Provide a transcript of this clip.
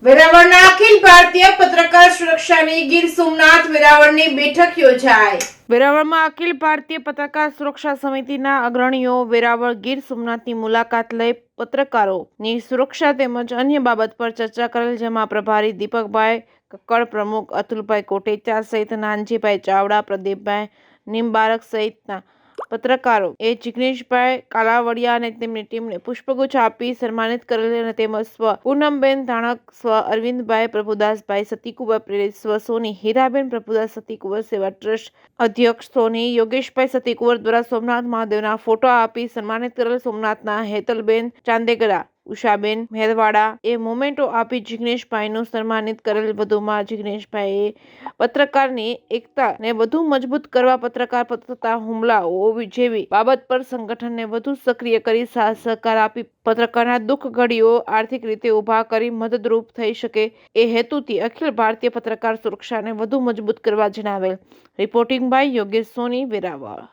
વેરાવળના અખિલ ભારતીય પત્રકાર સુરક્ષાની ગીર સોમનાથ વેરાવળની બેઠક યોજાઈ। વેરાવળમાં અખિલ ભારતીય પત્રકાર સુરક્ષા સમિતિના અગ્રણીઓ વેરાવળ ગીર સોમનાથની મુલાકાત લઈ પત્રકારોની સુરક્ષા તેમજ અન્ય બાબત પર ચર્ચા કરેલ, જેમાં પ્રભારી દીપકભાઈ કક્કડ, પ્રમુખ અતુલભાઈ કોટેચા સહિત નાનજીભાઈ ચાવડા, પ્રદીપભાઈ નિમ્બારક સહિતના પત્રકારો જિગ્નેશભાઈ કાલાવડિયા અને તેમની ટીમને પુષ્પગુચ્છ આપી સન્માનિત કરેલ અને તેમજ સ્વ પૂનમબેન ધાણક, સ્વ અરવિંદભાઈ પ્રભુદાસભાઈ સતીકુંવર પ્રેરિત, સ્વ સોની હીરાબેન પ્રભુદાસ સતીકુંવર સેવા ટ્રસ્ટ અધ્યક્ષ સોની યોગેશભાઈ સતીકુંવર દ્વારા સોમનાથ મહાદેવના ફોટો આપી સન્માનિત કરેલ। સોમનાથના હેતલબેન ચાંદેગરા, ઉષાબેન મહેરવાડા મોમેન્ટો આપી જિગ્નેશભાઈનું સન્માનિત કરેલ। વધુમાં જિગ્નેશભાઈએ પત્રકારની એકતાને વધુ મજબૂત કરવા પત્રકાર પર થતા હુમલાઓ જેવી બાબત પર સંગઠનને વધુ સક્રિય કરી સાથ સહકાર આપી પત્રકારના દુઃખ ઘડીઓ આર્થિક રીતે ઊભા કરી મદદરૂપ થઈ શકે એ હેતુથી અખિલ ભારતીય પત્રકાર સુરક્ષાને વધુ મજબૂત કરવા જણાવેલ। Reporting by Yogesh Soni, Veraval.